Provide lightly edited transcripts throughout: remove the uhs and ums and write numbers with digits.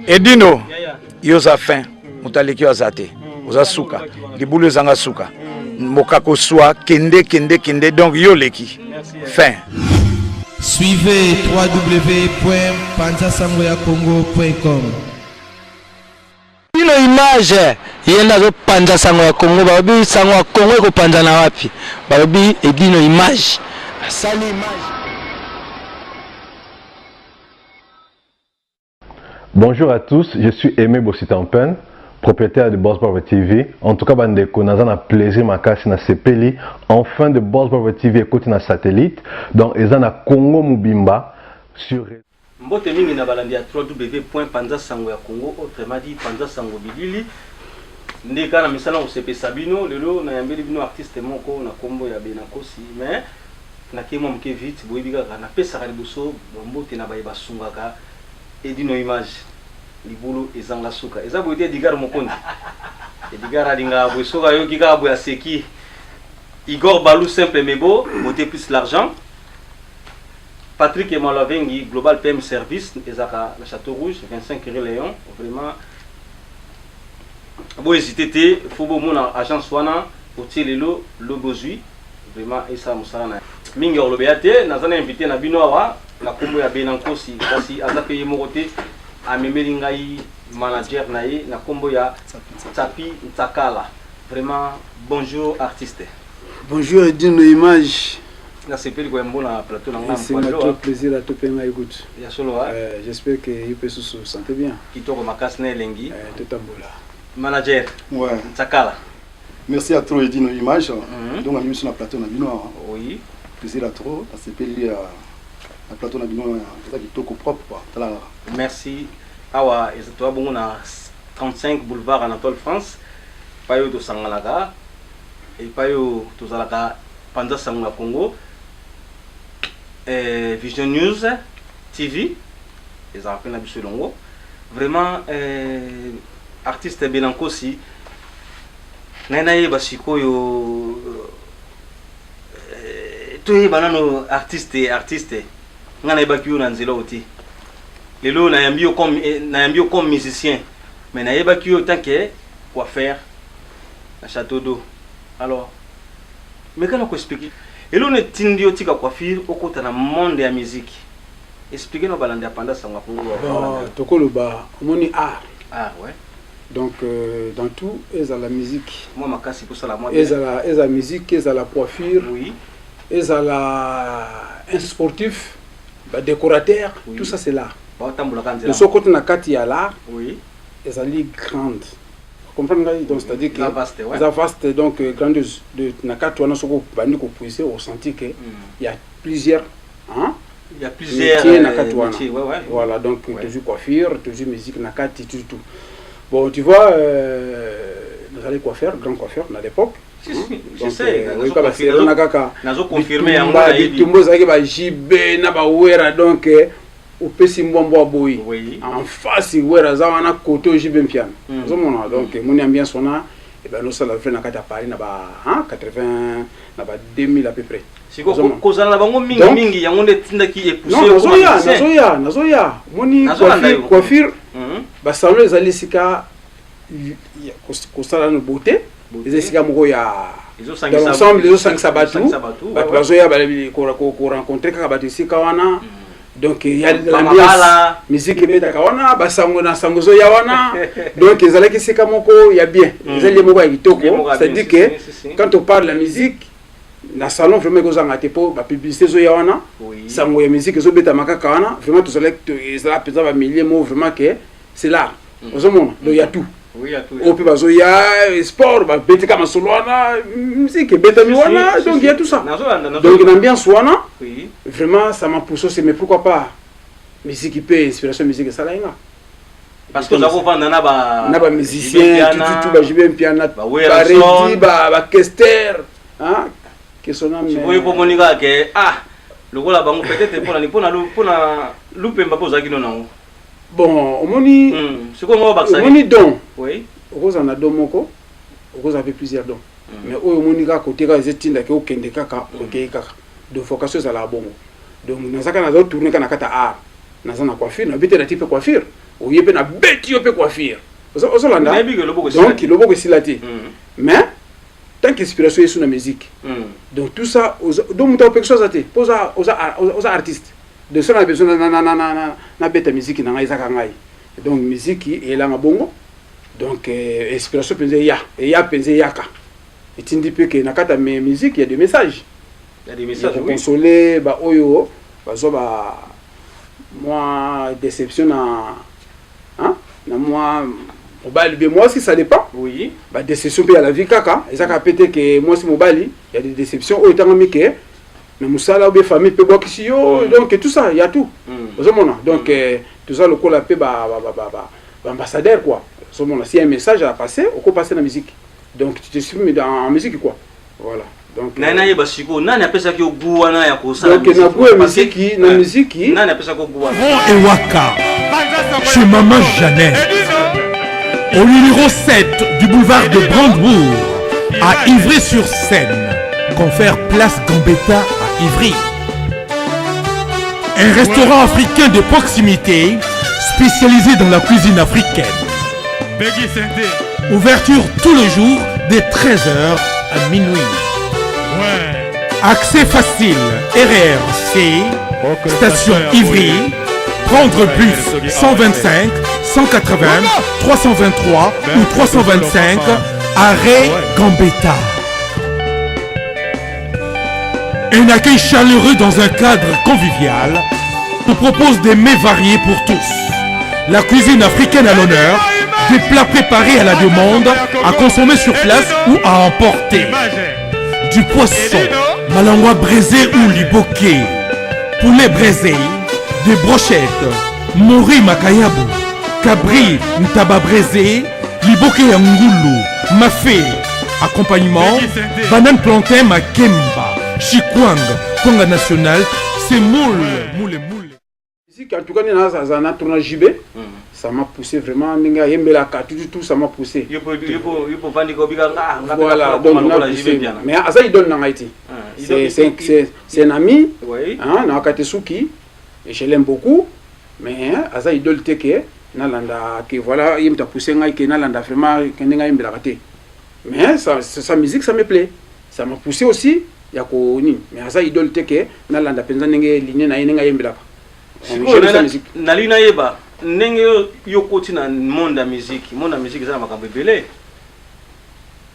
Edino, yoza fin, mutaleki azate, oza suka, libulu zanga suka, mokako soa, kende, donc yoleki, fin. Suivez www.panzasangoyakongo.com. Ino image yenda zo panza sango ya Kongo, babi sango ya Kongo ko panza na wapi? Babi Edino image. Sali image. Bonjour à tous, je suis Aimé Bossitampen, propriétaire de Boss Barber TV. En tout cas, bandeko, nous avons plaisir ma casse na sepeli. Enfin de Boss Barber TV écoute na satellite. Donc, ils ont na Congo Mubimba sur. Mbote mingi na balandi ya www.panzasangoyakongo, autrement dit Panzasango Bilili. Ndeka na misala osepe Sabino, lelo na yambeli bino artiste moko na kombo ya Benakosi, mais na kemo mke vite boyebika na pesa ka liboso mbote na bayeba sungaka Edino image libulu ezanga suka eza boyete digara mokondi digara linga bosoka yo kika boya seki Igor Balou simple mais beau boté plus l'argent Patrick Emalavengi Global PM Service ezaka le Château Rouge 25 rue Léon vraiment bo hésiter faut bo mon agence wana otie lelo lobozui vraiment esa musala na mingi olobeate nazana invité na bino awa na kombo ya Benankosi kasi azape ye mokote amemeli ngai manager na ye na kombo ya Tapi Ntakala. Vraiment bonjour artiste. Bonjour Edino image. Na sepeli ko mbona plateau na ngam. C'est un plaisir à te payer écoute. Ya solo j'espère que il peut se sentir bien. Kitoko makasne lengi. Totambola. Manager. Ouais. Ntakala. Merci à toi Edino image. Donc on est sur la plateau na bino. Oui. Plaisir à trop, à sepeli la plateau na bino ça qui toko propre quoi. Merci. Awa ezatoa bongo na 35 boulevard Anatole France. Payo to sangalaka et payo to zalaka Panza Sango ya Congo. Vision News TV les appels na biso longo. Vraiment artiste Benankosi nana ye basikoyo to banano artiste ngana ebakiyo na nzela oti lelo na yambio comme musicien mais na ebakiyo tant que coiffeur na Château d'eau alors mais quand on explique lelo ne tindio tika coiffure okota na monde ya musique expliquer no balanda Panza Sango ya Congo tokoloba omoni art ouais donc dans tout est à la musique moi makasi pour ça la moi est à la musique est à la coiffure oui est à un sportif décorateur oui. Tout ça c'est là le sokoto na kati ya l'art oui est à grande comprendre donc c'est-à-dire que ça vaste donc grandeuse de na kati wana soko bandi ko pousser au senti que il y a plusieurs il y a plusieurs métiers, ouais. Voilà donc toujours coiffure toujours musique na kati tout bon tu vois nous allons coiffeur grand coiffeur à l'époque je sais nazo confirmer yango na bitumbo zaki ba jibe na ba wera donc au pesi mbombo boy en face wera za wana côté jibe mpiano zomona donc mon ambiance wana et ben nous ça la fait na kata Paris na ba 80 na ba 2000 à peu près siko kozala na bango mingi yango nde tinda ki epouser nazoya moni coiffure ba salon les alisika kosala no beauté les esika moko ya dans l'ensemble les 5 sabatu bazoya ko rencontrer kaka batu sika wana donc il y a l'ambiance musique ebeta kawana basango na sango zo ya wana donc ezalaki sika moko ya bien ezali moko ya kitoko c'est-à-dire que quand on parle de la musique na salon vraiment kozanga te po ba publicité zo ya wana sango ya musique zo beta makaka wana vraiment tout ça ezala pesa ba milliers mo vraiment que c'est l'art ozomona donc il y a tout oui à tout au peu sport ba bete kama solo wana musique beta mi wana donc il y a tout ça donc l'ambiance wana oui vraiment ça m'a poussé c'est mais pourquoi pas musique peut inspiration musique ça là parce que zako vanda na ba musicien tout ba jibe piano ba redi ba kester que son âme oui pour monika que lokola bango peut-être pour na lupemba poza kino nango bon omoni c'est quoi moi baksa omoni don oui okoza na don moko okoza avec plusieurs dons mais oyo omoni ka côté ka zetinda ke okende kaka okei kaka de vocation za la bongo donc nazaka na zo tourner kana kata art nazana coiffure na bité na type coiffure oyepe na beti yope coiffure ozolanda donc loboko silati mais tant qu'inspiration est sur la musique donc tout ça donc muta quelque chose até aux artistes de ça on a besoin na beta musique na ngai zaka ngai donc musique et la bongo donc inspiration penze ya penze yaka etindi pe que na kata musique il y a des messages oui consoler ba oyo bazo ba moi déception na moi mobali moi aussi ça dépend oui ba déception pe à la vie kaka ezaka pété que moi si mobali il y a des déceptions au temps mike na musala ou famille pe bokisi yo donc tout ça il y a tout donc tout ça le col pe ba ambassadeur quoi si un message à passer on peut passer la musique donc tu t'exprimes en musique quoi voilà donc nana yeba siko nani apesa ki oguwa na ya kosala donc na kwa musique na musique nani apesa ko oguwa et waka chez maman Jeannette au numéro 7 du boulevard de Brandebourg à Ivry-sur-Seine confère place Gambetta à Ivry. Un restaurant africain de proximité spécialisé dans la cuisine africaine. Ouverture tous les jours de 13h à minuit. Accès facile, RRC, station Ivry, prendre bus 125, 180, 323 ou 325, arrêt Gambetta. Un accueil chaleureux dans un cadre convivial nous propose des mets variés pour tous. La cuisine africaine à l'honneur, des plats préparés à la demande, à consommer sur place ou à emporter. Du poisson, malangwa braisé ou liboké, poulet braisé, des brochettes, mori makayabu, cabri ntaba braisé, liboké ngoulou, mafé, accompagnement, banane plantain makemba, chikwang, konga national, c'est moule. En tout cas, dans un tournage JB, ça m'a poussé vraiment. Tout ça m'a poussé. Voilà, donc mais Asa il donne dans Haïti. C'est un ami, dans Akatesuki, et je l'aime beaucoup. Mais Asa il donne le teke, que voilà, il m'a poussé, que Nalanda vraiment, que Nenga il m'a raté. Mais sa musique, ça me plaît. Ça m'a poussé aussi. Mais Asa il donne le teke, Nalanda penza Nenga ligne na Nenga il m'a nalina yeba ndenge yo koti na monde ya musique eza na makambo ebele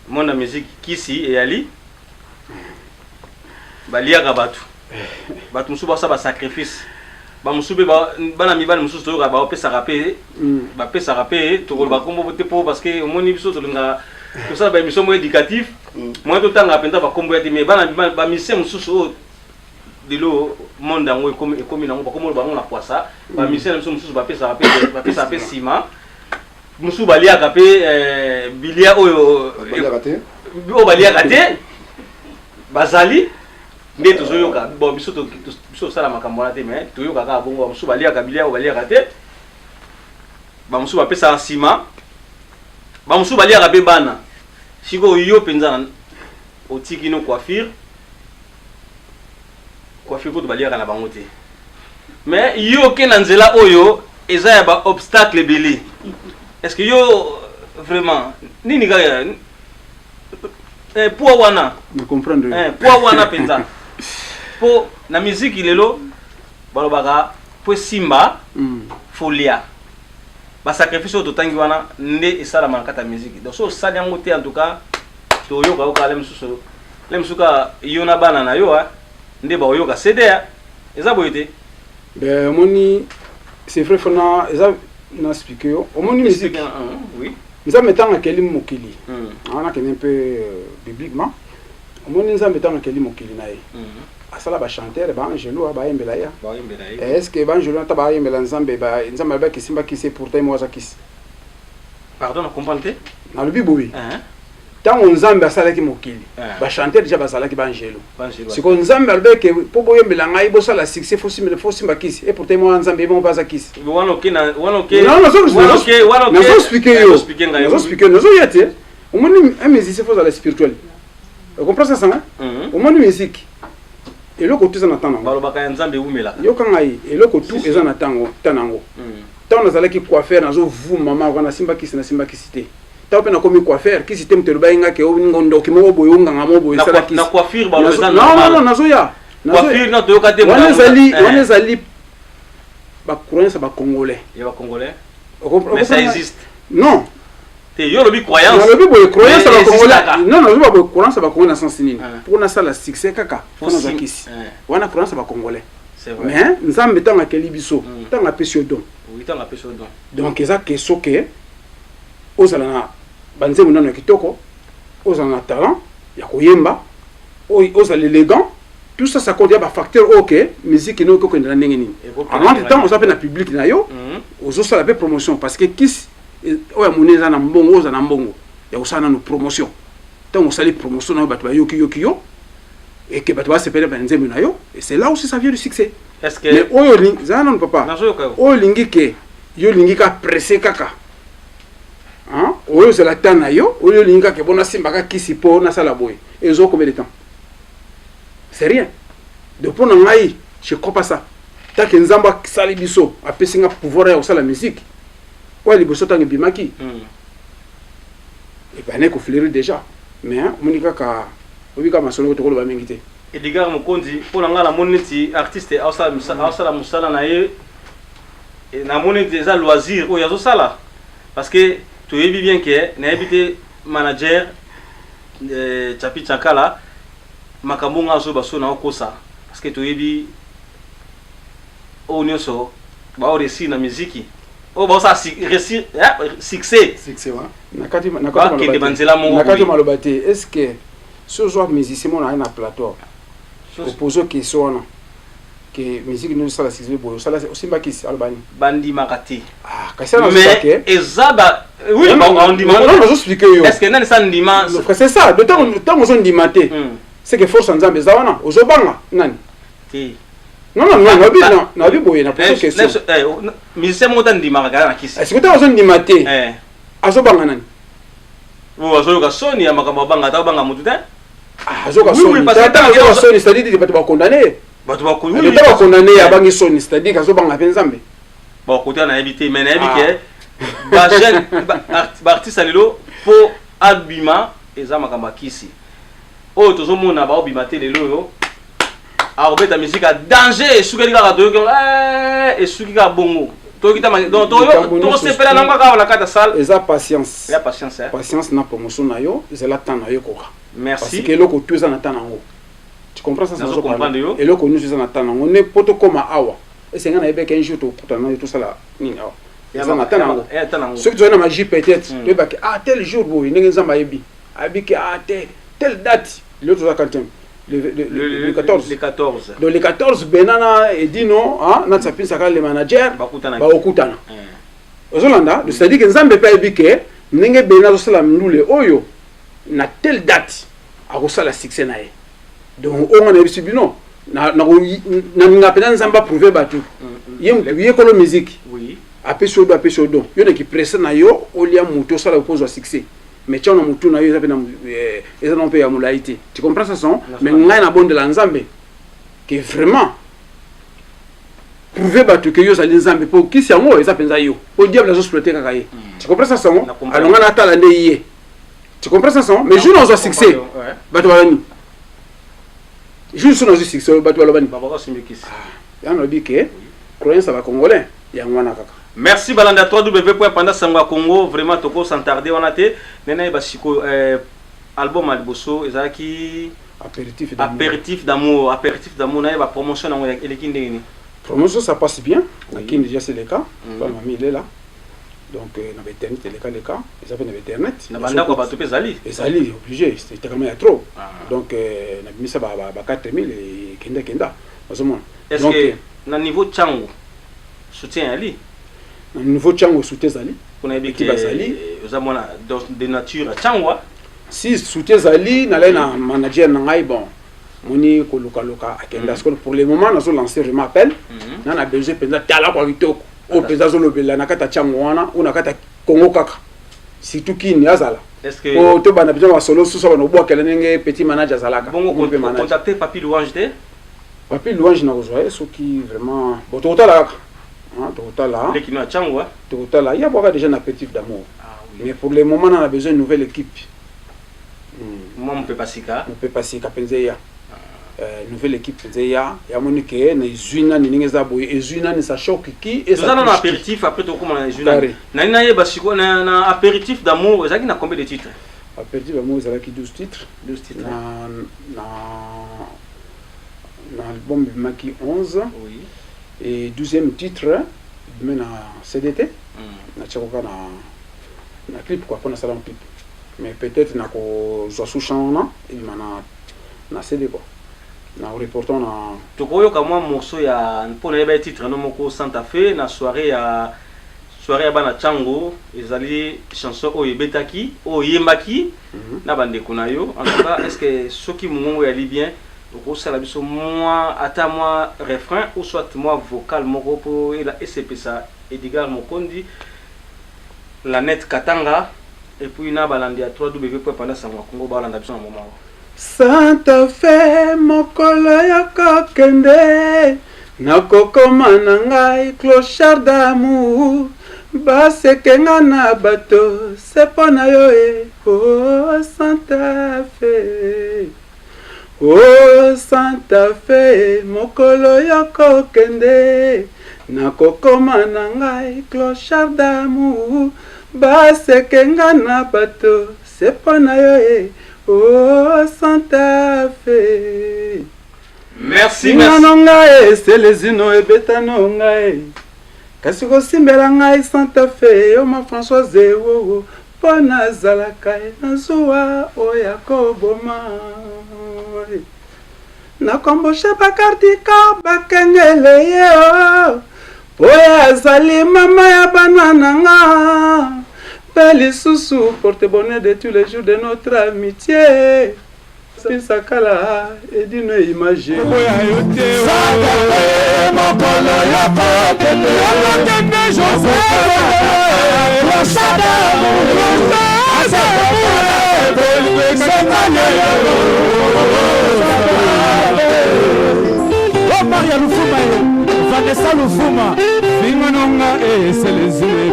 monde ya musique kisi eyali baliaka bato mosusu basala basacrifice bamosusu mpe bana mibali mosusu toyoka bapesaka mpe tokoloba kombo te mpo parce que omoni biso tolinga tosala baémission mo éducatif moye totanga mpenza bakombo ya te mais bana mibali bamisien mosusu oyo dilo monde yango ekomi nango bakomola bango na poisa bamisien na biso mosusu bapesa mpe nsima mosusu baliaka mpe bilia oyo baliaka te bazali nde tozoyoka bon biso tosala makambo wana te mais toyoka kaka bongo bamosusu baliaka bilia oyo baliaka te bamosusu bapesaka nsima bamosusu baliaka mpe bana sikoyo yo mpenza otiki no coiffure koto baliaka na bango te mais yo ke na nzela oyo eza ya ba obstacle ebele est-ce que yo vraiment nini kaka poids wana me comprendre poids wana penza po na musique lelo balobaka po simba folia ba sacrifice oyo totangi wana nde esalama na kata musique donc so osali yango te en tout cas toyoka oka lemsuka yo na bana na yo nde baoyoka cda eza boye te ben omoni c'est vrai fona eza na expliqué yo omoni musique oui nzambe ntango akeli mokili wana kende mpe bibliquement omoni nzambe ntango akeli mokili na ye asala bachanteur baangelo bayembela ya est-ce que baangelo ata bayembela nzambe alobaki kisi pourtant mo aza kisi pardon na comprendre te nalobi boye ntango nzambe asalaki mokili bachanteur déjà bazalaki baangelo siko nzambe alobaki mpo boyembela ngai bosala succès fosimba kisi e pourtant mo nzambe mo baza kisi nazoya te omoni un musicien faut aller spirituel comprends ça omoni musique eloko tu eza na ntango balobaka ya nzambe umela yoka ngai eloko tu eza na ntango tanango tant nazala ki coiffeur nazo vous maman wana simba kisi na simba kisité tant pe na komi coiffeur kisi te mutelo bainga ke ngondo ki mo boyo nganga mo boyo sala kisi na coiffure ba lozana non nazo ya coiffure na to yoka te wana zali ba croyance ba congolais ya ba congolais mais ça existe non yo lobi croyance lobi boy croyance ba congolais non lobi ba croyance ba congolais sans nini pour na sala succès kaka pour na zakisi wana croyance ba congolais c'est vrai mais nzambe tanga keli biso tanga pesio don oui tanga pesio don donc eza keso ke ozala na banzembo nano kitoko ozala na talent ya koyemba ozala élégant tout ça ça compte ya ba facteur OK musique no ko ndana ndenge nini en même temps on s'appelle na public na yo ozo sala pe promotion parce que kis oya moneza na mbongo oza na mbongo ya osana no promotion tant on sali promotion na bato ba yoki yo et que bato ba sepele banzembo na yo et c'est là aussi ça vient du succès est-ce que mais oyo lingi za non papa oyo lingi ke yo lingi ka pressé kaka hein oyo c'est la tana yo oyo lingi ka ke bona simba ka kisi po na sala boy ezo combien de temps c'est rien de pour ngai je crois pas ça tant que nzamba sali biso a pesinga pouvoir ya osala musique ouais liboso tangi bimaki et ben ko fleurir déjà mais monika ka obika masolo to ko ba mengite Edgar Mukonzi pour la moneti artiste ausala musala na ye na moneti eza loisir o yazo sala parce que tu es bien que na habité manager Chapi Chakala makambonga zo baso na okosa parce que tu es o nyoso ba o réussir na musique o ba ça réussir succès wa nakati malobate est-ce que ce genre musicien on a un plateau opposé question là que musique nous ça la succès boyo ça la aussi mbakisi albani bandi makati kasi na mais ezaba oui on dit non je explique yo est-ce que nani ça ndima c'est ça de temps on ndimate c'est que force nzambe zawana ozobanga nani non nabi boye na pose question musicien mo ndima ka na kisi est-ce que tu as ndimate azobanga nani wo azoyoka soni ya makambo banga ta banga mutu te azoka soni ta soni c'est-à-dire bato ba condamné bato ba condamné ya bangi soni c'est-à-dire kazobanga pe nzambe ba côté na éviter mais na éviter ba jeune ba artiste lelo po albima eza makambo kisi o tozomona ba obima te lelo yo a obeta musique a danger sukeli ka to et suki ka bongo to kita donc to sepela na ngaka la kata salle eza patience la patience patience na promotion na yo ezala temps na yo koka merci parce que loko tu eza na temps nango tu comprends ça sans comprendre et loko nous eza na temps nango ne poto koma awa et c'est ngana ebeka un jour to kutana tout ça là nini awa eza na temps nango ce que tu as na magie peut-être tu baki tel jour boy ndenge nzamba yebi abiki telle date l'autre za quantum le 14 donc le 14 benana et dit non hein na tsapisa ka le manager ba okutana ozolanda c'est-à-dire que nzambe pa ebike ndenge bena zo sala mlule oyo na telle date akosala succès na ye donc on a reçu bino na ngapena nzamba prouver batu ye kolo musique oui apesho do yo ne ki presse na yo olia muto sala opose au succès mais tu as un na yo eza non pe ya mulaité tu comprends ça son mais ngai na bonde la nzambe que vraiment prouver batu que yo za nzambe pour qui c'est moi eza penza yo au diable zo exploiter kaka ye tu comprends ça son alonga na tala ndeye tu comprends ça son mais jour on a succès batu balani jour on a succès batu balani baba simbikisi ya no bike croyance ba congolais ya ngwana kaka. Merci Balanda www.pandasangwa Congo vraiment toko sans tarder on a été nena basiko album alboso ezaki apéritif d'amour na ba promotion na elekinde ni promotion ça passe bien lakini déjà c'est le cas mamie il est là donc na internet les cas ils avaient na internet na banda ko bato pezali obligé c'était quand même trop donc na bimisa ba 4000 et kenda bazomona est-ce que na niveau chango soutien ali na niveau chango soutien zali kuna ebiki bazali ozamona de nature chango si soutien zali na la na manager na ngai bon moni ko loka akenda parce que pour le moment na zo lancer je m'appelle na na besoin penza tala kwa vitoko o penza zo lobela na kata chango wana una kata Congo kaka surtout kini azala est-ce que o to bana besoin wa solo so bana bo kala nenge petit manager zalaka bon contacter Papi Louange te Papi Louange na ozwa so qui vraiment bon to tala Tokotala. Les qui nous attendent, Tokotala. Il y a déjà un apéritif d'amour. Mais pour le moment, on a besoin d'une nouvelle équipe. Moi, on peut pas s'y on peut pas s'y capenzer. Nouvelle équipe Zeya. Il y a Monique, il y a Zuna, il y a Zaboy, et Zuna, il y a Choki. Et ça, on a un apéritif après tout comme on a Zuna. Il y a un apéritif d'amour. Il y a combien de titres? Apéritif d'amour, il y a 12 titres. 12 titres. Dans l'album, il y a 11. Oui. Et 12e titre, il y a CDT. Il y a un clip, quoi, on a ça dans le clip. Mais peut-être il y a un sous-chant, il y a un CD, quoi. Na reportant na tokoyo kama morceau ya pour les titres no moko Santa Fe na soirée ya bana chango ezali chanson o yebetaki o yembaki na bande kunayo en tout cas est-ce que soki mungongo ya libien oko sala biso moi ata moi refrain ou soit moi vocal moko po ela SCP ça Edgar Mokondi la net Katanga et puis na balandi ya 3w.pandasangoyakongo balanda biso na moment. Santa Fe mokolo ya kokende nakokoma na ngai clochard d'amour basekenga na bato sepo na yo oh Santa Fe mokolo ya kokende nakokoma na ngai clochard d'amour basekenga na bato sepo na yo oh Santa Fe. Merci. C'est les ino et betano ngai. Kasi ko simbela ngai Santa Fe yo ma Françoise wo pona zalaka na zuwa o Yakobo ma. Na kombosha bakartika bakengele yo. Poya zali mama ya banana nga. Belle Soussou, porte-bonheur de tous les jours de notre amitié. Sakala, et d'une image. Maria Lufuma, Vanessa Lufuma, Fingononga, c'est les yeux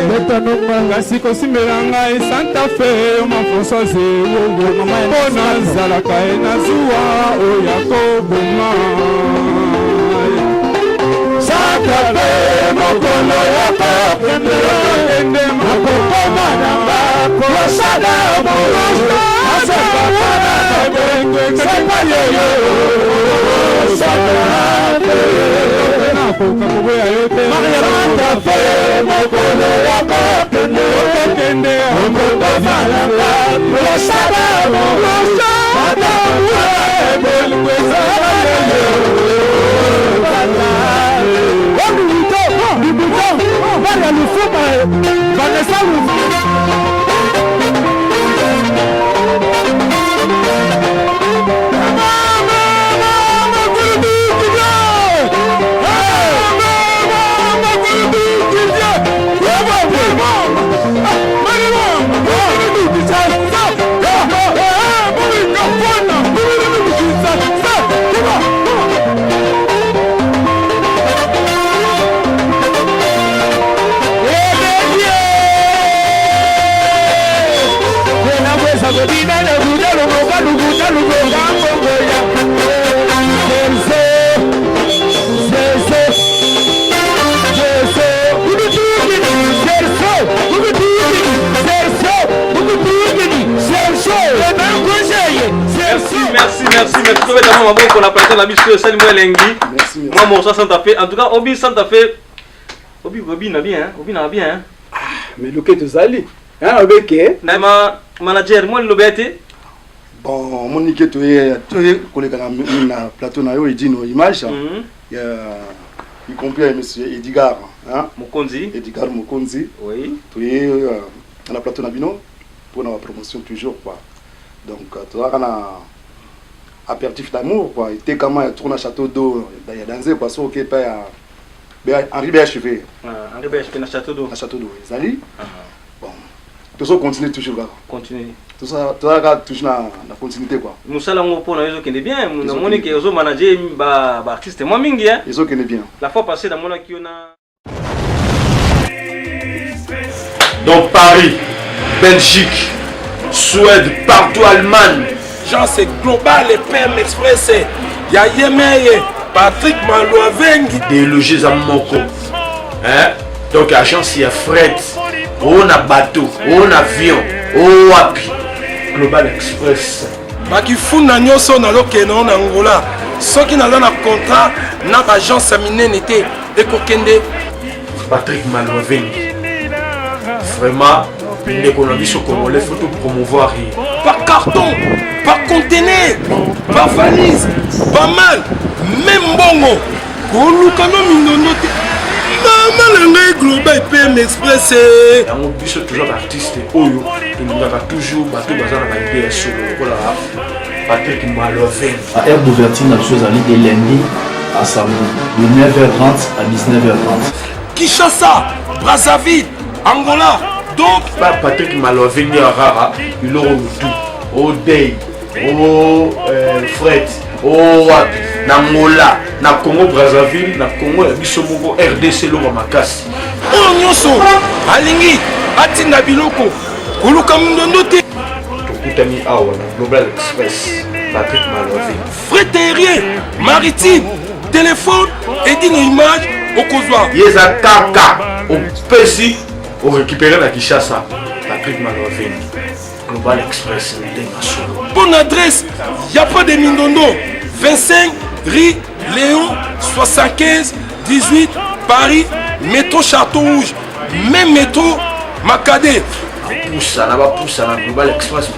Betanonga, Gasiko Simeranga, et Santa Fe, ma Françoise, Bona Zalaka, et Nazua, O Yakobo, Santa Fe, Mokono Yakobo, Ende Mokono Manamba, Koshada, Mokono, Moi, mon Santa Fe, en tout cas, Obi Santa Fe, Obi n'a bien, Obi n'a bien. Mais le que tu zali, hein, Obi manager, moi le bête. Bon, mon niqué, tu es collègue na plateau na yo, il dit nos images. Y compris monsieur Edgar, hein, Mokonzi. Edgar Mokonzi. Oui. Tu es à la plateau Nabino pour la promotion toujours quoi. Donc tu as un apéritif d'amour quoi. Il était comment il tourne à Château d'eau, il y a dansé parce que ok pas Henri BHV. Henri BHV na Château d'eau. À Château d'eau. Zali. Bon. Tu dois continuer toujours là. Continuer. Tout ça, tu dois toujours la continuité quoi. Moussala Ngopo na yozo kende bien. Nous avons que yozo manager ba artiste moi mingi hein. Yozo kende bien. La fois passée dans mon qui on a. Donc Paris, Belgique, Suède, partout Allemagne. Genre c'est global et PM Express. Ya Yemeye, Patrick Malouavengi. Des logis à Moko. Hein? Donc agence il y a fret. On a bateau, on a avion, on wapi. Global Express. Baki funa nyoso na lokeno na Angola. Soki na na contrat na agence minene te ekokende Patrick Malouavengi. Vraiment, l'économie sur Congolais, il faut tout promouvoir. Par carton, par conteneur, par valise, pas mal, même bongo. Kolukano mindono te. Maman global PM Express. On dit toujours l'artiste Oyo, il nous a toujours battu dans un idée sur le Patrick Malouavengi. À aire d'ouverture, la chose allait de lundi à samedi, de 9h30 à 19h30. Kinshasa, Brazzaville, Angola, donc Patrick Malouavengi à Rara, il aura tout. Au Day, au Fred, au Wapi, na Angola, na Congo Brazzaville, na Congo Bisomoko, RDC Loma Makasi. Oh Nyoso, Alingi, Atina Biloko, Koluka Mundono te. Tokutami Awa, Global Express, Patrick Malouavengi. Fret aérien, maritime, téléphone, édine image, au Kozwa. Yeza Kaka, au Pesi, au récupérer la Kinshasa, Patrick Malouavengi. Global Express, bonne adresse, il n'y a pas de Mindondo. 25 rue Léon 75 18 Paris, métro Château Rouge, même métro Macadé. Poussa, là bas poussa, na Global Express,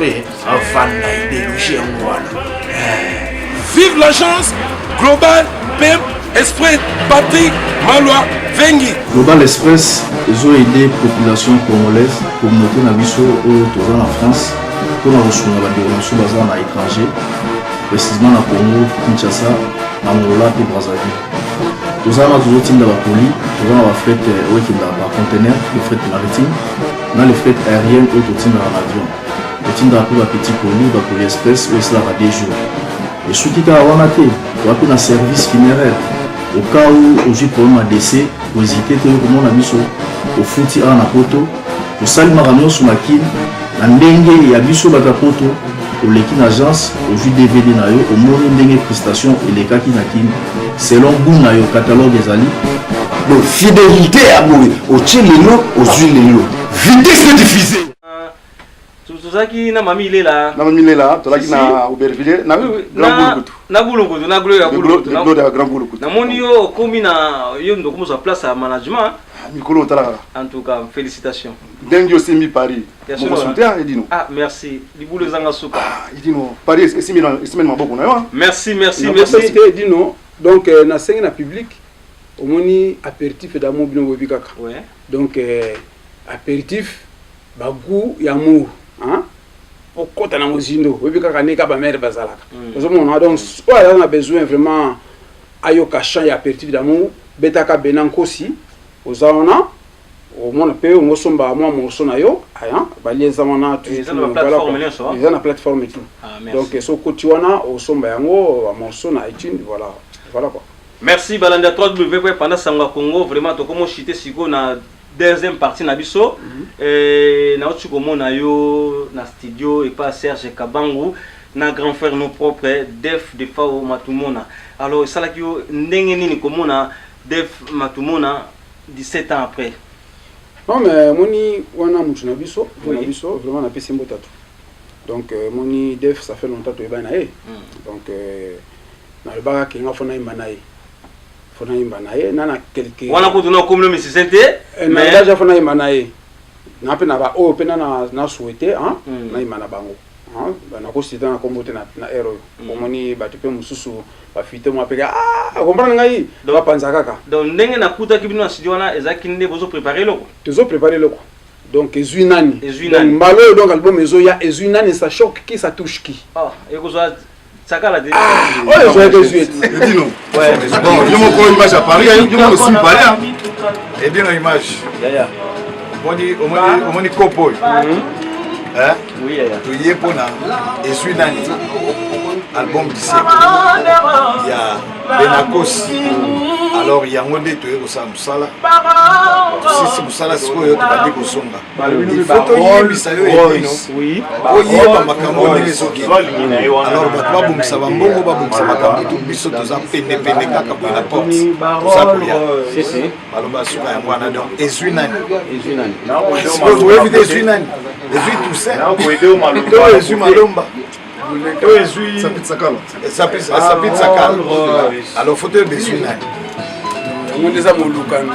avant d'idéologie en voilà. Vive l'agence Global PM Express Patrick Malouavengi. Global Express, ils ont aidé la population congolaise, communauté Nabiso au en France, pour la recherche de la l'étranger, précisément dans Congo, Kinshasa, Angola et Brazzaville. Nous avons toujours de la poli, nous avons la fret par conteneur, le fret maritime, dans les fret aériennes ou tout dans l'avion. Nous avons la petite poli, la poli express, où cela va des jours. Et ce qui est à un service funéraire. Au cas où j'ai problème à décès, pour hésiter, comment on a mis au fouti à la poto, au salimaranon sur la kin, la dengue et à biso batapoto, au l'équipe agence, au jus DVD nayo, au monde dengue prestation et les cas qui n'akin, selon goût nayo catalogue des alliés. Donc fidélité à mourir, au tchelino, aux huiles, vitesse de diffuser. Tuzaki na mami ile la. Na mami ile la, tolaki na Aubervilliers, na Grand Bouloukout. Na Bouloukout, na Gloire Bouloukout. Na Gloire Grand Bouloukout. Na moni yo komi na yo ndo komo sa place à management. Mikolo tala. En tout cas, félicitations. Dengue aussi mi Paris. Mon soutien Edino. Ah, merci. Liboule zanga suka. Ah, Edino. Paris esimi maboko na yo. Merci, merci, merci. Edino. Donc na sengi na public omoni apéritif d'amour bino bobi kaka. Ouais. Donc apéritif bagou ya amour. Hein? Pourquoi tu as besoin de kaka neka ba mère bazalaka. Donc on a besoin vraiment ayoka champ ya apéritif d'amour betaka benankosi ozaona au monde pe on somba moi morceau na yo aya bali ezamana tout ils ont la plateforme et tout. Donc so kotiwana au somba yango morceau na iTunes voilà quoi. Merci Balanda 3W pendant Sangwa Congo vraiment to komo chité siko na deuxième partie na biso na otu komona yo na studio et pas Serge Kabangu na grand frère nos propres Def de Fao Matumona. Alors ça là qui ndenge nini komona Def Matumona 17 ans après. Non mais moni wana mutu na biso vraiment na pesi mbo tatu. Donc moni Def ça fait longtemps to ebana donc na le baka kinga fona imanaye. Fona imanaye nana quelque wana ko tuna comme le misisente mais déjà fona imanaye. Na pe na ba o pe na souhaiter hein na imana bango. Na ko sita na kombote na ero omoni ba tepe mususu ba fite mo apeka comprendre ngai do panza kaka donc ndenge na kuta kibino na studio na ezaki nde bozo préparer loko tozo préparer loko donc ezuinani donc mbalo donc album ezoya ezuinani ça choque qui ça touche qui et ko zo sakala de oh zo de suite dis non ouais bon je me prends une image à Paris je me suis parlé et bien l'image omoni kopo oyo Oui, toye mpona ezwi nani album du siècle ya Benakos. Alors yango nde toye kosala mosala tosisi mosala sikoyo tobandi kosonga ifo toyebisa yo edino oyeba makambo ndenge ezoki. Alors bato babongisa bambongo babongisa makambo tu biso toza pendepende kaka boye na porte toza kolia baloba suka yango wana donc ezwi nani toyebi ezwi nani ezwi Toussaint to ezwi Malomba to ezwi Sapit Sakala. Alors faut te ezwi nani on déjà molukani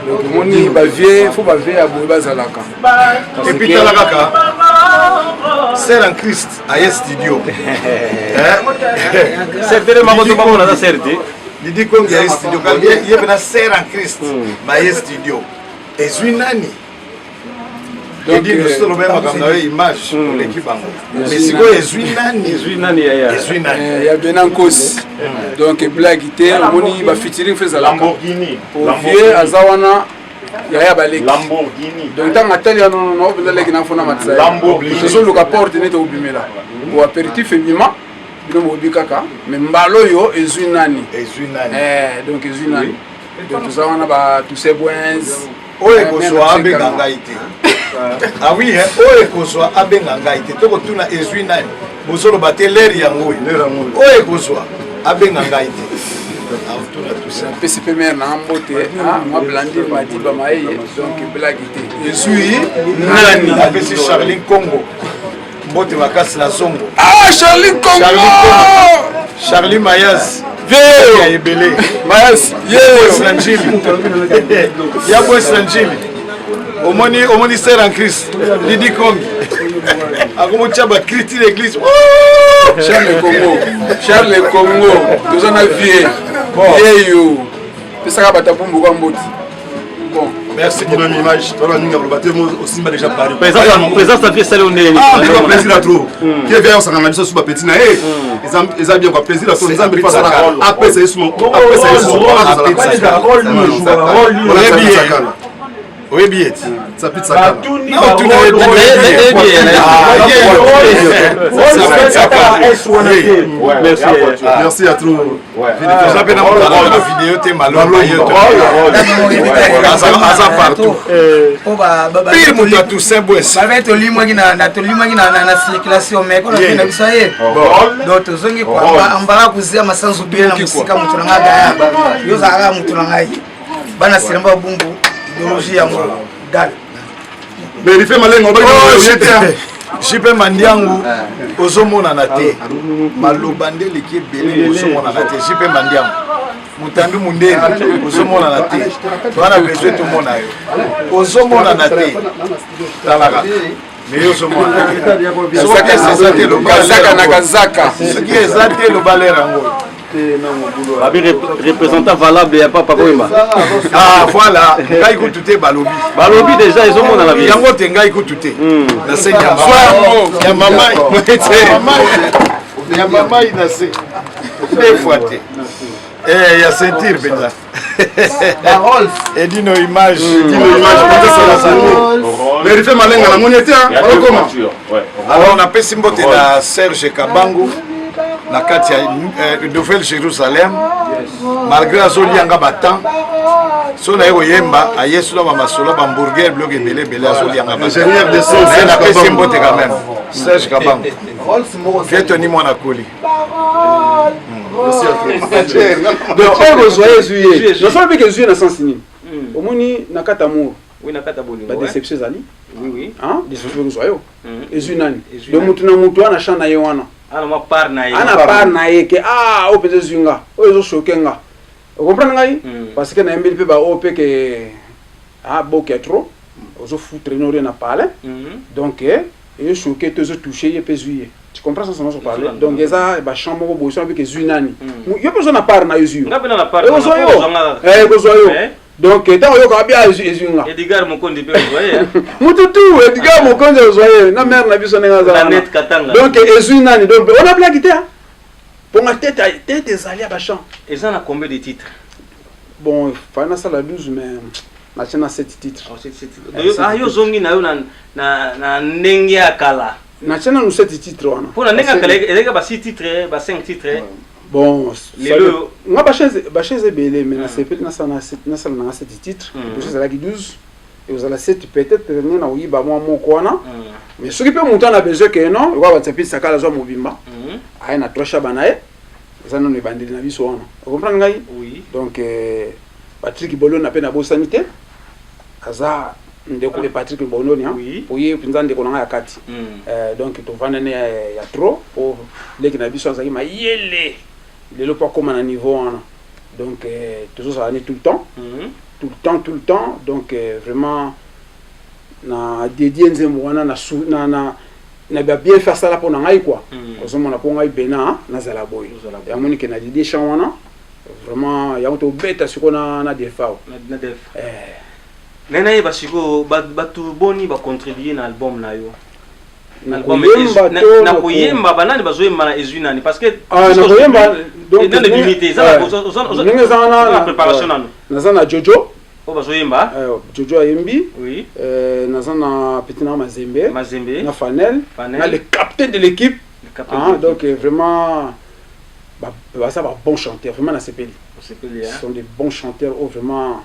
donc moni bavie faut bavie aboye bazalaka et puis tala kaka Sœur en Christ à studio c'est vraiment tout bon dans certé Didi Kongi à studio quand il y a une Sœur en Christ à studio ezwi nani donc nous sommes même comme dans image l'équipe mais si quoi ezwi nani il y a Benakos donc blague était moni ba featuring fait Lamborghini vieux azawana ya baleki Lamborghini donc tant atali non bela leki na fona matsa Lamborghini ce sont le rapport net au bimela au apéritif bima bino mobi kaka mais mbalo yo ezwi nani donc ezwi nani donc azawana ba tous ces bons oye kozwa abenga ngai te ah oui oye kozwa abenga ngai te tokotuna ezwi nani bozoloba te leri yango oye kozwa abenga ngai te PCP mère na mbote moi Blandine Madiba maye donc blague te ezwi nani apesi Charlie Congo mbote makasi na zongo Charlie Congo Charlie Mayas Veo ebele Mayas ya boss Lanjili omoni Sœur en Christ Didi Kongi akomotia ba critique l'église Charles Congo tozana vie yo pesaka batabumbu kwa mboti bon merci pour l'image voilà nous avons battu aussi mal déjà parlé présence à pièce salon ndeni plaisir à trop qui vient on s'en biso super petit na ils ont bien quoi plaisir à trop nous ambi pas ça après c'est son oui bien ça pizza ça merci à trop vidéo te maloma asa partout pire mutu Toussaint Bwesi bave tolimwaki na circulation mais kono na biso ye donc tozongi kwa ambala kuzia masanzu bile na musika mutu nanga gaya yo zaka mutu nanga bana siramba bungu idéologie ya mo dal mais il fait malengo ba jipe mandiangu ozomonana te maloba nde leki ebele ozomonana te jipe mandiangu mutandu mundeni ozomonana te wana besoin tomona yo ozomonana te talaka mais ozomona kazaka na kazaka soki eza te lobalera yango représentant valable ya papa Koyemba ah voilà ngai kutu te balobi déjà ils ont na vie yango te ngai kutu te na se ya mama ya mama ina se deux fois te ya sentir benza edino image vérifie malenga na moniete comment alors on appelle Simbote na Serge Kabangu na kati ya Nouvelle Jérusalem malgré azolianga batan so na yemba ayesu na mamasolo ba hamburger bloc ebele ebele azolianga ingénieur de son na pesi Simbote quand même Serge Kabangu fait Tony mwana koli donc on rejoint juillet je sens que juillet na sens ni omoni na kata mo oui na kata bolingo ba déception zali oui hein déception rejoint ezu nani donc mutu na mutu ana chana ye wana ana par na ye ke o peze zunga o ezo shokenga o comprendre ngai parce que na mbili pe ba o pe ke boke trop ozo foutre no rien à parler donc et choqué te toucher ye pezuye tu comprends ça sans parler donc eza ba chambre ko boso avec zunani yo besoin na par na yuzu ngapena na par na donc tant yo ka bia ezunga Edgar Mokondi pe voyez mututu Edgar Mokondi voyez na mère na biso nenga za net katanga donc ezunani donc on a blague te pour ma tête des alliés ba champ et ça na combien de titres bon fana ça la 12 mais na 7 titres. Ah yo zongi na yo na ndenge ya kala. Na chana no 7 titres wana. Pour na ndenge ya kala eleka ba 6 titres, ba 5 titres. Bon, moi bacheze belé mais na sepeli na sana na 7 titres. Vous avez 12 et vous avez 7 peut-être na oyiba moi moko wana. Mais ce qui peut monter na besoin que non, on va taper ça kala zo mobimba. Ai na tosha banae. Ça non ebandeli na biso wana. Vous comprenez ngai? Oui. Donc Patrick Bolo na pe na bo sanité. Kaza ndeko le Patrick Bolo ni hein. Oye pinza ndeko na ya kati. Donc to vana ne ya trop pour les qui na biso azaki ma yele. Lelo pas comme à niveau wana. Donc toujours ça année tout le temps. Tout le temps donc vraiment na dédié nzembo wana na bien faire ça là pour ngai quoi. Parce que na ponga ibena na zala boy. Ya moni ke na dédié chawana vraiment ya to beta siko na defao. Na def. Nena ye basiko batu boni ba contribuer na album na yo. Album na koyemba banani bazoyemba na ezwinani parce que na koyemba donc dans les limites ça na préparation nanu. Na zana Jojo o bazoyemba Jojo ayembi oui na zana Petina Mazembe na Fanel na le capitaine de l'équipe donc vraiment ça va bon chanteur vraiment na CPL ce sont des bons chanteurs vraiment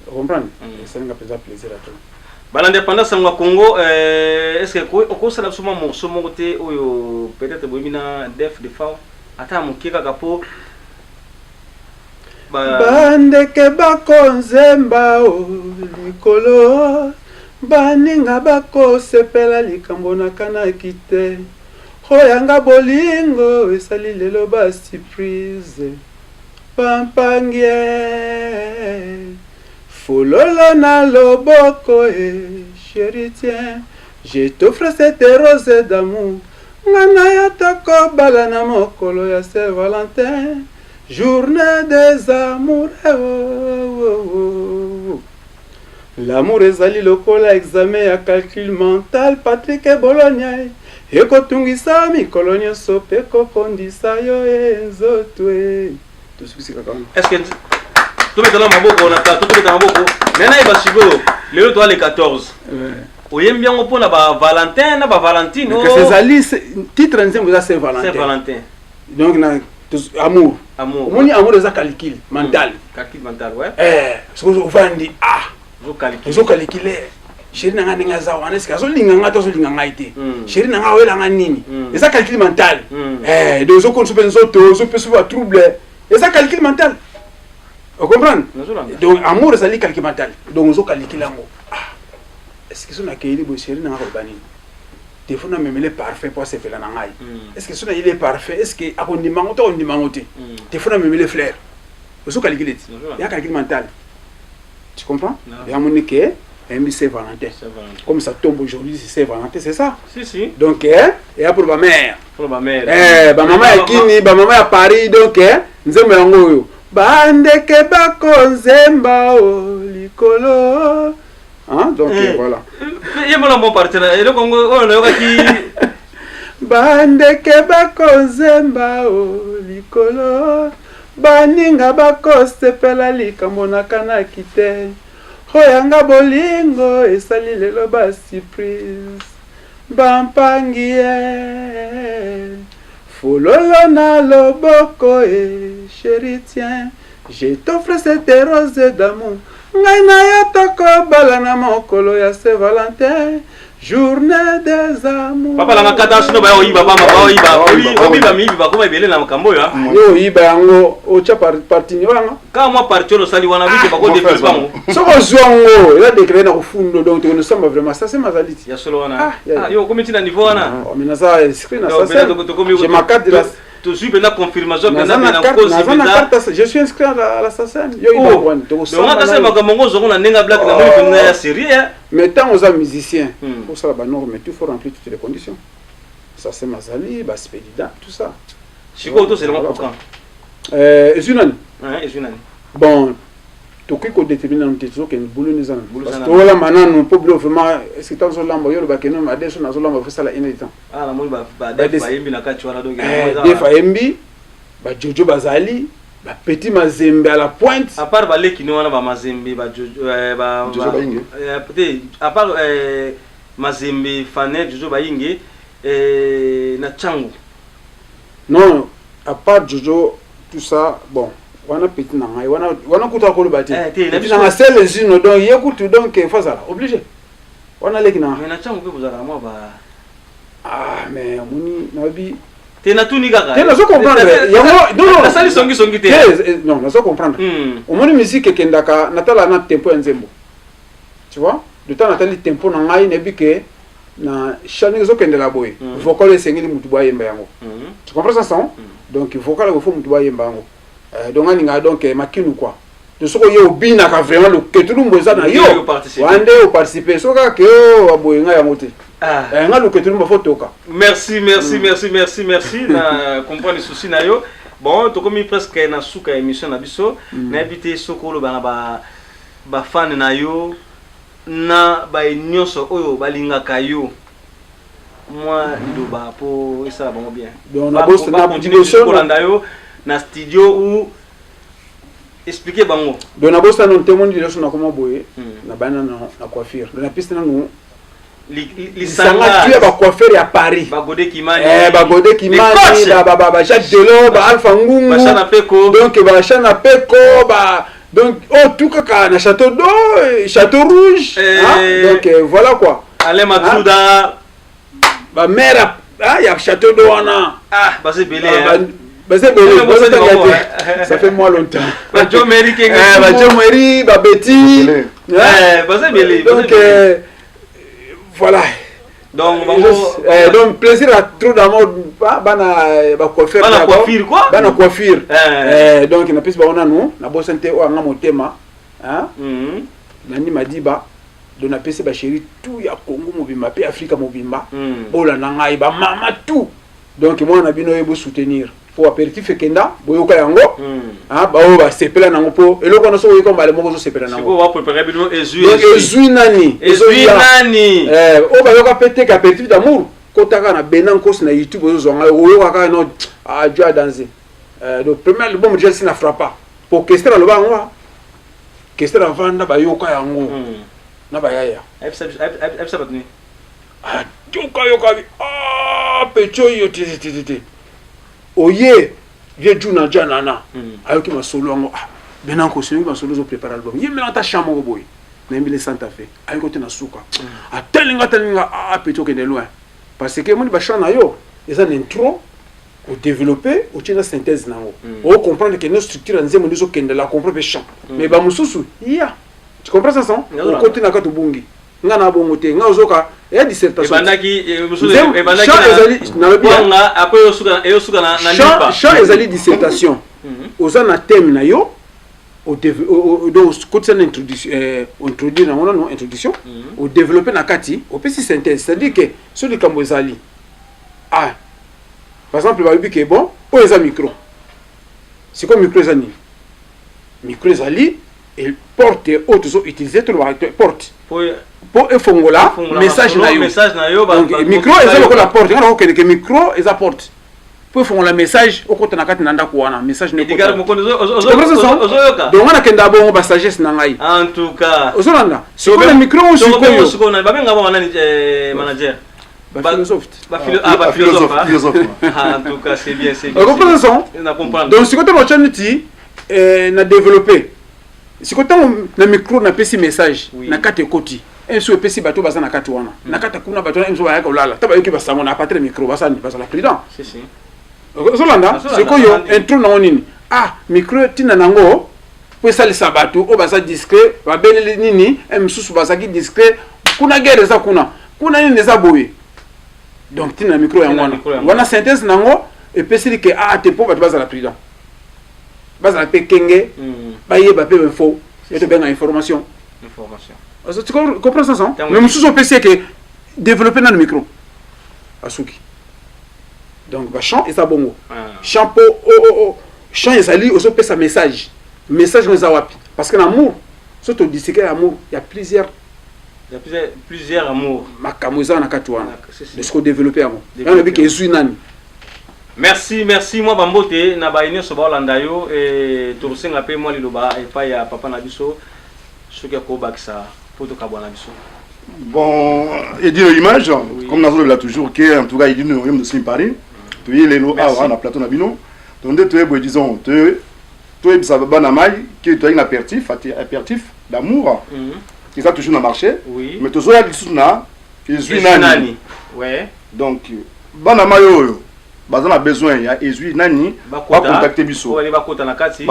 comprendre ça nous a plaisir à toi. L'indépendance au Congo, est-ce que au ça absolument morceau monté ou peut-être boimina def de fa ata mukika kapo bandeke bakonzemba o likolo baninga bako sepela likambo na kana kite hoyanga bolingo esali lelo ba surprise pampangie Fololo na loboko chérie tiens, je t'offre cette rose d'amour. Ngana ya toko bala na mokolo ya Saint-Valentin, journée des amours. L'amour ezali lokola examen ya calcul mental Patrick Bologna. Eko tungisa mikolo nyonso pe kokondisa yo ezotwe. Est-ce que tout le temps maboko na ta tout le temps maboko nena iba sigo lelo to le 14 oyem bien on pona ba Valentin na ba Valentine que ces ali titre nzembo za Saint-Valentin donc na amour moni amour za calcul mental ouais ce que vandi zo calculer chéri na nga za wana est-ce que zo linga nga to zo linga nga ite chéri na nga wela nga nini eza calcul mental de zo kon so penso to zo peut ba trouble eza calcul mental. Vous comprenez? Donc, amour, c'est calcul mental. Donc, on calcule l'amour. Est-ce que c'est un accueil de chéri dans la urbanine? Des fois, on a même les parfaits pour se faire la nangaï. Est-ce que c'est un parfait? Est-ce que on dit mangote ou on dit mangote? Des fois, on a même les fleurs. Vous calculez. Il y a un calcul mental. Tu comprends? Il y a un monde qui est Saint-Valentin. Comme ça tombe aujourd'hui, c'est Saint-Valentin, c'est ça? Si. Donc, et pour ma mère. Pour ma mère. Ma maman est Kini, ma maman est à Paris, donc, nous sommes bandeke bakonzemba o likolo donc voilà yemala mon partenaire et le Congo on le qui bandeke bakonzemba o likolo baninga bakosepela likambo na kana kite hoyanga bolingo esali lelo ba surprise bampangie Fololo na loboko chérie tiens, je t'offre cette rose d'amour. Ngai na ya toko bala na mokolo ya Saint-Valentin, journée des amours. Papa la makata sino ba oyiba mama ba oyiba mi ba koma ibele na makambo ya. Yo oyiba yango ocha parti ni wanga. Kama moi parti lo sali wana bike ba ko défilé bango. Soko zongo, il a déclaré na kufundo donc nous sommes vraiment ça c'est mazaliti. Ya solo wana. Yo komi tina niveau wana. Mais na ça inscrit na ça. J'ai ma carte de la tu suis la confirmation que na cause je suis inscrit à la SACEM. Yo iba wana. Donc on a ça makambo zongo na nenga black na moi na série. Mais tant aux musiciens, pour ça la norme, il faut remplir toutes les conditions. Ça c'est Mazali, Baspédida, tout ça. Chico, c'est le pour quand Ezunani. Ezunani. Bon, tu peux déterminer un petit truc que nous voulons nous en. Parce que voilà maintenant nous pouvons vraiment. Est-ce que tu as un lambo yo le bakeno mais adès on a un lambo fait ça la inédit. Ah la moi ba des faimbi na kachwala donc. Des faimbi, ba Jojo Bazali, Petit Mazembe à la pointe. À part Balé qui nous a Mazembe, à part Mazembe, Fanet, Jojo Bayingue, na Tchangu. Non, à part Jojo, tout ça, bon, on a petit nangai, on a coûté à Kolobati. On a celle les unes, donc il y a coûté, donc il faut ça, obligé. On a les qui n'ont. Mais na Tchangu, vous avez moi, ah, mais Mouni, Nabi. Tu n'as tout ni gaga. Tu n'as pas comprendre. Non, ça les songi songi. Non, n'a pas comprendre. Au moins musique que Kendaka, Natala na tempo enzembo. Tu vois? De temps Natali tempo na ngai nebi que na chane zo kende la boy. Vocal sengeli mutu ba yemba yango. Tu comprends ça son? Donc vocal il faut mutu ba yemba yango. Donc aninga donc makinu quoi. De ce que yo bina ka vraiment le que tout le monde ça na yo. Wande o participer so ka ke o aboy nga yango te. Merci. Na comprendre les soucis na yo. Bon, to comme presque na suka émission na biso, na invité sokolo ba fan na yo na ba nyonso oyo balingaka yo. Moi ndoba po ça bon bien. Donc na boss na production na studio ou expliquer bango. Donc na boss na témoin de na comment boyer na bana na coiffure. Na piste na nous Lisanga tu ba coiffeur à Paris. Bagode Kimani. Bagode Kimani, ba Jacques Delors, ba Alpha Ngum. Ba Chana Peko. Donc ba Chana Peko, ba donc oh tout cas na Château d'Eau, Château Rouge. Donc voilà quoi. Allez Matsuda. Ba mère il y a Château d'Eau na. Ah, bah c'est belé. Bah c'est belé. Ça fait moins longtemps. Ba Joe Mary King. Ba Joe Mary, ba Betty. Bah c'est belé. Donc voilà. Donc plaisir à trop d'amour bana coiffure quoi bana coiffure donc na pesi ba ona no na bosante o anga motema hein nani madiba do na pesi ba chéri tout ya Congo mobimba pe Afrika mobimba bola na ngai ba mama tout donc moi na bino yebo soutenir pour apéritif kenda boyoka yango hein ba o ba sepela nango po eloko na so yiko mbale moko zo sepela nango siko wa préparer bino ezui nani o ba yoka pété ka apéritif d'amour kotaka na benan kos na YouTube zo zonga o yoka ka no a Dieu a dansé le premier bon déjà si na frappa pour question le bango question vanda ba yoka yango na ba yaya efsa batni ah yoka ah pecho yo titi oye vieux Juna Janana ayoki masolo ngo benan ko singi masolo zo préparer album yé mena ta chambre boy na mbile Santa Fe ayoko te na suka atelinga pecho ke de loin parce que moni ba chana yo eza l'intro au développer au tina synthèse nango o comprendre que nos structures nzemo ndizo kende la comprendre chant mais ba mususu ya tu comprends ça son au côté na ka to bungi nga na bongo te nga ozoka ya dissertation ebandaki na lobi nga après yosuka na lipa champ ezali dissertation oza na thème na yo au donc côté na introduction introduire na ngona no introduction au développer na kati au pesi synthèse c'est-à-dire que sur le cambo ezali par exemple ba que bon o eza micro c'est comme micro ezali micro ezali et porte autres utiliser tout le porte pour efongola message na yo donc micro ezali ko la porte ngana ko que micro eza porte pour efongola message okota na kati na ndako wana message ne digar mo kondo ozoyoka donc ngana kenda bongo ba sagesse na ngai en tout cas ozolanda c'est comme le micro siko na ba benga ba wana manager philosophe philosophe en tout cas c'est bien on comprend donc si côté mochani ti na développer si côté na micro na pesi message na kati koti enso pesi bato baza na kati wana na kata kuna bato na enso bayaka olala taba yoki basango na patre micro basani basala président si zolanda c'est ko yo intro na onini micro tina nango po salisa bato o basa discret ba beleli nini emsusu basaki discret kuna guerre za kuna nini za boye donc tina micro yango wana synthèse nango et pesi que tempo bato basala président basala pe kenge bayeba pe info et bien information tu comprends ça mais monsieur au PC que développer dans le micro asuki donc ba chant et ça bongo chant po chant ezali oso pesa message nous awapi parce que l'amour surtout disséquer amour il y a plusieurs amours makamoza na katwana de ce qu'on développer amour on a vu que ezui nani Merci, moi Bambote, na ba ine so ba Olanda yo et to senga pe moi liloba et pas ya papa na biso soki ko bakisa poto ka bwana biso. Bon, et dire l'image comme Nazo l'a toujours que en tout cas il dit nous de sim Paris. Tu y les no a na plateau na bino. Donc tu es disons tu ça va na mai que tu as un apéritif d'amour. Qui ça toujours na marché. Mais tu so ya kisuna ezui nani. Ouais. Donc bana mayo on a besoin il y a ezui nani va contacter biso ba kota na kati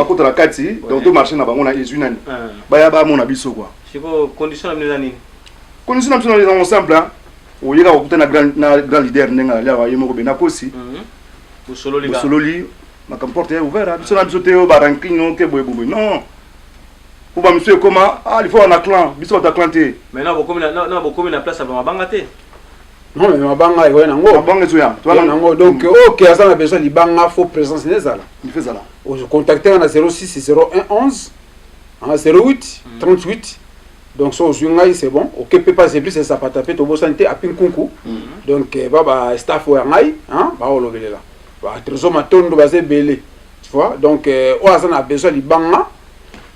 donc tout marché na bango na ezui nani ba ya ba mona biso quoi siko condition na nani condition na biso simple hein o yira ko na grand leader nenga la wa yemo be na kosi Bosololi ma comporte ouvert biso na biso te o ba ranking ke boye non pour ba monsieur comment il faut un clan biso ta clanté maintenant beaucoup na place ba mabanga te. Non mais mabanga iko na ngo mabanga ezoya toi na ngo donc OK ça a besoin libanga faut présence nezala il fait ça là on se contacter na 06 01 11 08 38 donc so zungai c'est bon OK peut pas c'est plus ça pas taper to santé à pinkunku donc baba staff wa ngai hein ba olobelela ba trésor matondo ba belé tu vois donc ça a besoin libanga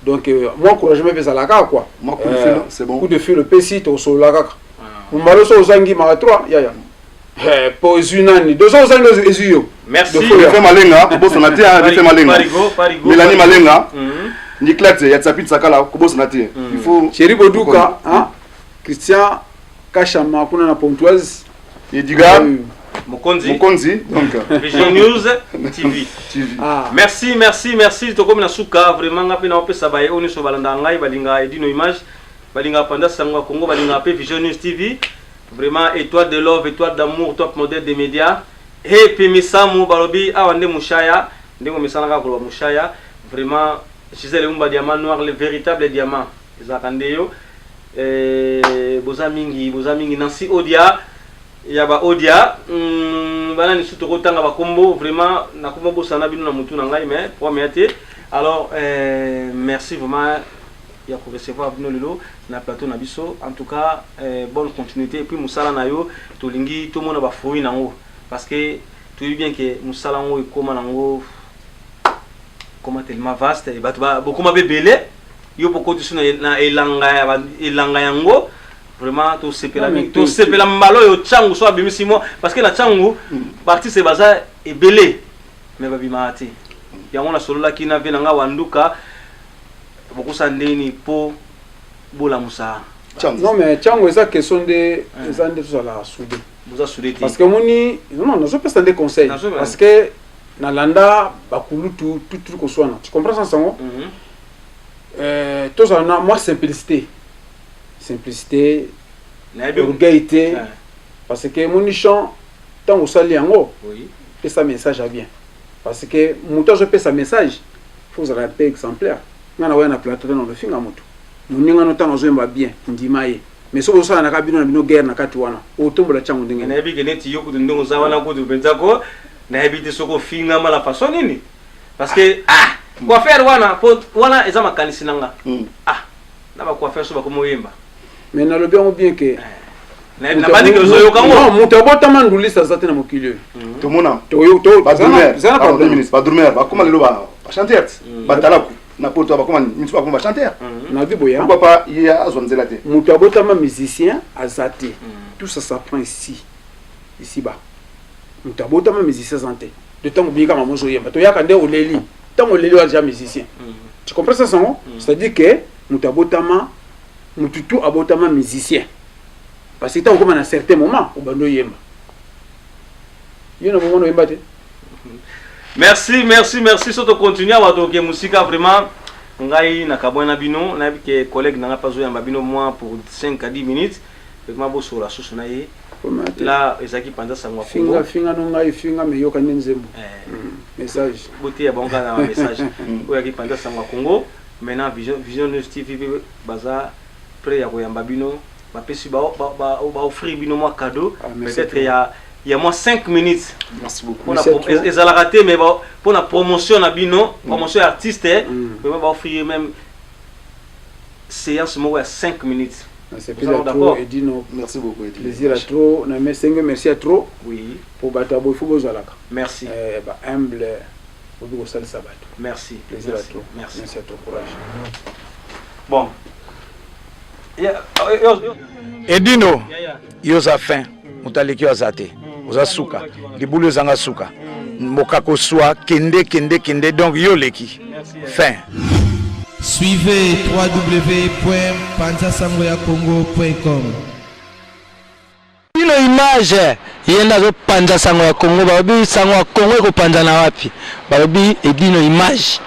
donc moi encouragement fait ça là quoi moi c'est bon coup de fil le PC to so la kaka Mbalo so zangi ma 3 ya po zunani dozo zangi ezuyo merci fait malenga ko boso na te fait malenga Melanie malenga Niklat ya tsapit sakala ko boso na te il faut Chéri Boduka hein Christian Kachama kuna na Pontoise Edigar Mokonzi donc Vision News TV. Merci to comme na suka vraiment ngapi na opesa baye oni so balanda ngai balinga edino image balinga panda sangwa Congo balinga pe Vision News TV vraiment étoile de love étoile d'amour top modèle des médias et puis misamu balobi awande mushaya ndingo misana ka ko mushaya vraiment Gisèle Umba diamant noir le véritable diamant ezakandeyo boza mingi Nancy Odia yaba Odia bana ni suto kotanga ba kombo vraiment na kombo bosana bino na mutu na ngai mais pour miate alors merci vraiment ya ko recevoir bino lelo na plateau na biso en tout cas bonne continuité et puis musala na yo to lingi to mona ba fruit nango parce que tu dis bien que musala ngo ikoma nango comment tellement vaste et batu ba beaucoup ma bebele yo poko tu na elanga yango vraiment to sepela mbalo yo changu so abimisimo parce que la changu partie c'est baza ebele mais babimati yango na solo la kina venanga wanduka beaucoup sandeni po bola musa non mais changu eza question de ezande tout ça la soudé boza soudé parce que moni non je peux des conseils parce que na landa bakulu tout ko swana tu comprends ça sango tout ça na moi simplicité orgueillité parce que mon chant tant au sali yango et ça message à bien parce que muto je peux sa message faut ça un peu exemplaire ngana wana plateau dans le finga muto muninga no tant zo mba bien ndimaye mais so ça na kabino na bino guerre na kati wana otombola changu ndenge na biga neti yoko ndongo za wana ko benzako na habite soko finga mala façon nini parce que quoi faire wana eza makanisi nanga na ba quoi faire so ba ko moyemba mais na le bien que na bandi que zo yoka non muto botama ndulisa zate na mokilio to mona to ba dormir ba koma lelo ba chanter ba talaku na poto ba koma mitu ba koma chanter na biboya pourquoi pas il y a azonzela te muto botama musicien azate tout ça s'apprend ici bas muto botama musicien santé de temps bien comme mozo yemba to yaka nde oleli tant oleli wa déjà musicien tu comprends ça son c'est-à-dire que muto botama mututu abotama musicien parce que tant comme à un certain moment au bando yemba yona bomono yemba te merci surtout continuer à toquer musique vraiment ngai na kabwana bino na que collègue na pas yamba bino moi pour 5 à 10 minutes vraiment bo sur la sauce na ye là ezaki pendant ça moi finga no ngai finga me yoka nzembo message boté ya bonga na message oyaki pendant ça moi Congo maintenant Vision News TV baza prêt ya koyamba bino ba pesi ba offrir bino moi cadeau peut-être il y a moins 5 minutes. Merci beaucoup. Ils ont raté mais pour la promotion na bino, promotion artiste, on va offrir même séance moi 5 minutes. C'est à trop et dit non. Merci beaucoup. Plaisir à trop. Merci à trop. Oui. Pour Batabo, il faut que merci. Humble. Merci. Plaisir à trop. Merci à toi. Courage. Bon. Edino, yoza fin. Mutaleki azate. Oza suka. Libulu zanga suka. Mokako soa kende donc yoleki. Fin. Suivez www.panzasangoyakongo.com. Ino image yenda zo panza sango ya Kongo babi sango ya Kongo ko panza na wapi babi edino image